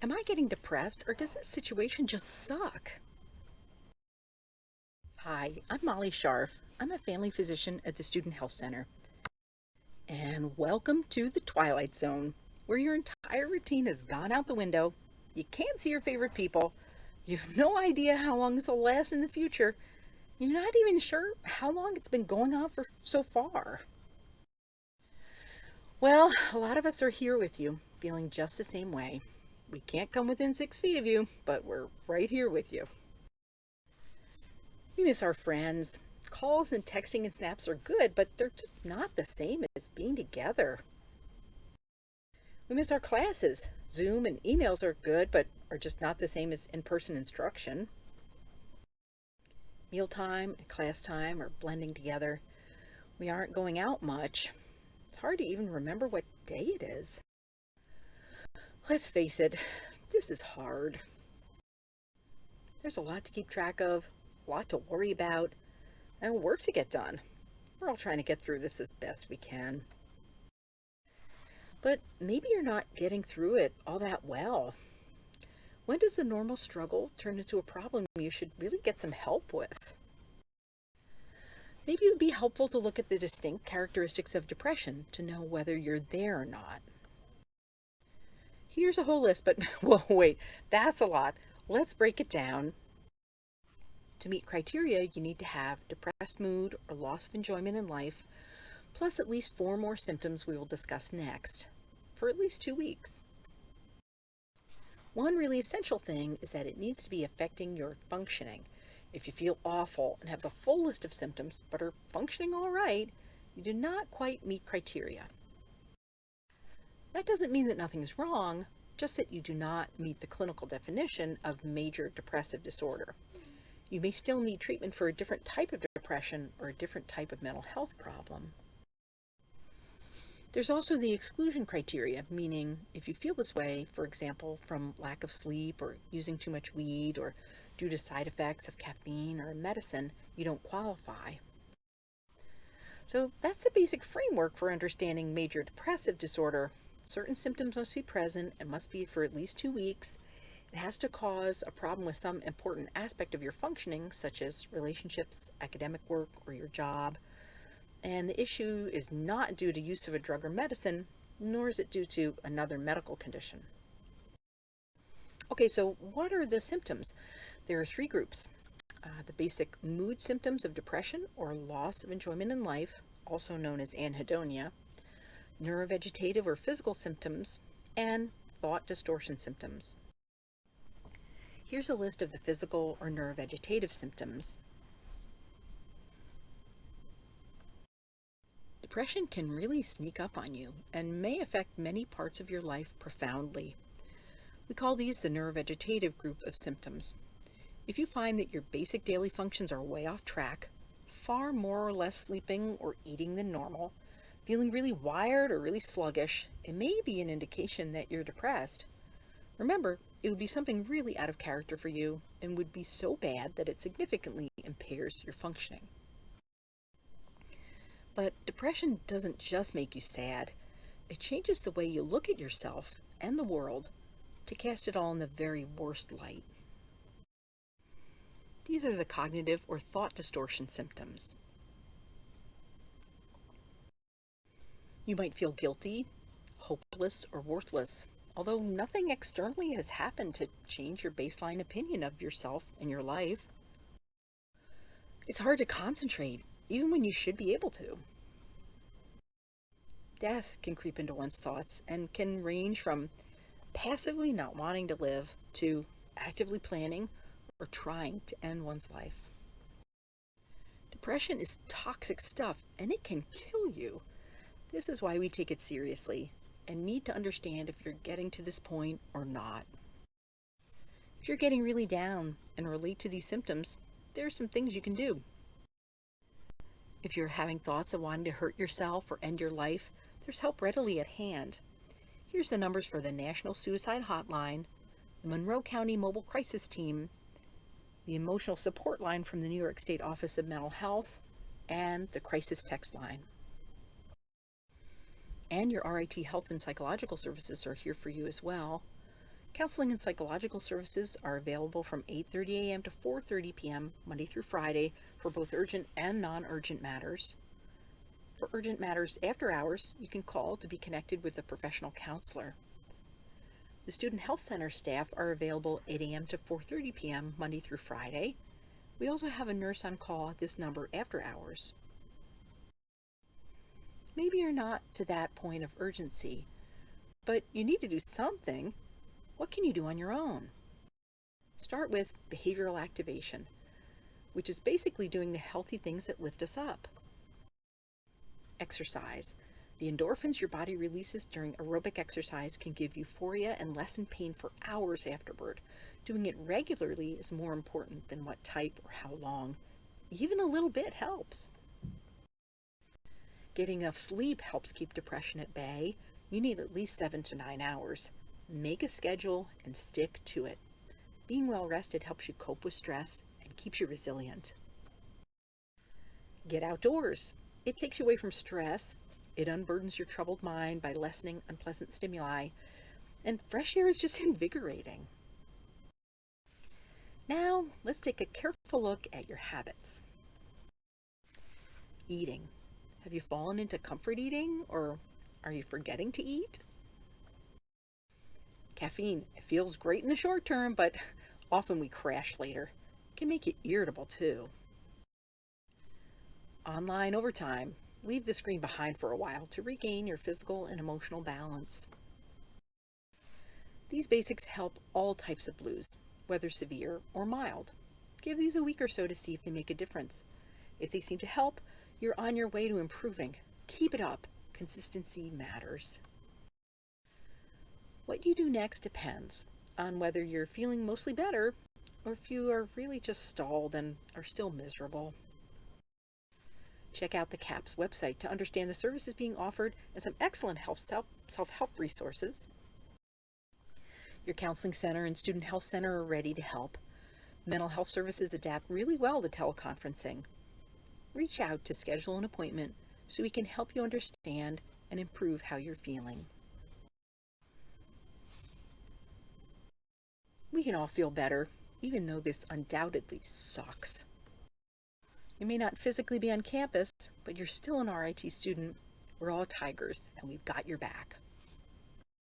Am I getting depressed, or does this situation just suck? Hi, I'm Molly Scharf. I'm a family physician at the Student Health Center. And welcome to the Twilight Zone, where your entire routine has gone out the window. You can't see your favorite people. You have no idea how long this will last in the future. You're not even sure how long it's been going on for so far. Well, a lot of us are here with you, feeling just the same way. We can't come within 6 feet of you, but we're right here with you. We miss our friends. Calls and texting and snaps are good, but they're just not the same as being together. We miss our classes. Zoom and emails are good, but are just not the same as in-person instruction. Mealtime and class time are blending together. We aren't going out much. It's hard to even remember what day it is. Let's face it, this is hard. There's a lot to keep track of, a lot to worry about, and work to get done. We're all trying to get through this as best we can. But maybe you're not getting through it all that well. When does a normal struggle turn into a problem you should really get some help with? Maybe it would be helpful to look at the distinct characteristics of depression to know whether you're there or not. Here's a whole list, but whoa, wait, that's a lot. Let's break it down. To meet criteria, you need to have depressed mood or loss of enjoyment in life, plus at least 4 more symptoms we will discuss next, for at least 2 weeks. One really essential thing is that it needs to be affecting your functioning. If you feel awful and have the full list of symptoms but are functioning all right, you do not quite meet criteria. That doesn't mean that nothing is wrong, just that you do not meet the clinical definition of major depressive disorder. You may still need treatment for a different type of depression or a different type of mental health problem. There's also the exclusion criteria, meaning if you feel this way, for example, from lack of sleep or using too much weed or due to side effects of caffeine or medicine, you don't qualify. So that's the basic framework for understanding major depressive disorder. Certain symptoms must be present and must be for at least 2 weeks. It has to cause a problem with some important aspect of your functioning, such as relationships, academic work, or your job. And the issue is not due to use of a drug or medicine, nor is it due to another medical condition. Okay, so what are the symptoms? There are 3 groups. The basic mood symptoms of depression or loss of enjoyment in life, also known as anhedonia, neurovegetative or physical symptoms, and thought distortion symptoms. Here's a list of the physical or neurovegetative symptoms. Depression can really sneak up on you and may affect many parts of your life profoundly. We call these the neurovegetative group of symptoms. If you find that your basic daily functions are way off track, far more or less sleeping or eating than normal, feeling really wired or really sluggish, it may be an indication that you're depressed. Remember, it would be something really out of character for you and would be so bad that it significantly impairs your functioning. But depression doesn't just make you sad. It changes the way you look at yourself and the world to cast it all in the very worst light. These are the cognitive or thought distortion symptoms. You might feel guilty, hopeless, or worthless, although nothing externally has happened to change your baseline opinion of yourself and your life. It's hard to concentrate, even when you should be able to. Death can creep into one's thoughts and can range from passively not wanting to live to actively planning or trying to end one's life. Depression is toxic stuff and it can kill you. This is why we take it seriously and need to understand if you're getting to this point or not. If you're getting really down and relate to these symptoms, there are some things you can do. If you're having thoughts of wanting to hurt yourself or end your life, there's help readily at hand. Here's the numbers for the National Suicide Hotline, the Monroe County Mobile Crisis Team, the Emotional Support Line from the New York State Office of Mental Health, and the Crisis Text Line. And your RIT Health and Psychological Services are here for you as well. Counseling and psychological services are available from 8:30 a.m. to 4:30 p.m. Monday through Friday for both urgent and non-urgent matters. For urgent matters after hours, you can call to be connected with a professional counselor. The Student Health Center staff are available 8 a.m. to 4:30 p.m. Monday through Friday. We also have a nurse on call at this number after hours. Maybe you're not to that point of urgency, but you need to do something. What can you do on your own? Start with behavioral activation, which is basically doing the healthy things that lift us up. Exercise. The endorphins your body releases during aerobic exercise can give euphoria and lessen pain for hours afterward. Doing it regularly is more important than what type or how long. Even a little bit helps. Getting enough sleep helps keep depression at bay. You need at least 7 to 9 hours. Make a schedule and stick to it. Being well rested helps you cope with stress and keeps you resilient. Get outdoors. It takes you away from stress. It unburdens your troubled mind by lessening unpleasant stimuli. And fresh air is just invigorating. Now, let's take a careful look at your habits. Eating. Have you fallen into comfort eating, or are you forgetting to eat? Caffeine. It feels great in the short term, but often we crash later. It can make you irritable too. Online overtime. Leave the screen behind for a while to regain your physical and emotional balance. These basics help all types of blues, whether severe or mild. Give these a week or so to see if they make a difference. If they seem to help, you're on your way to improving. Keep it up. Consistency matters. What you do next depends on whether you're feeling mostly better or if you are really just stalled and are still miserable. Check out the CAPS website to understand the services being offered and some excellent self-help resources. Your counseling center and student health center are ready to help. Mental health services adapt really well to teleconferencing. Reach out to schedule an appointment so we can help you understand and improve how you're feeling. We can all feel better, even though this undoubtedly sucks. You may not physically be on campus, but you're still an RIT student. We're all tigers, and we've got your back.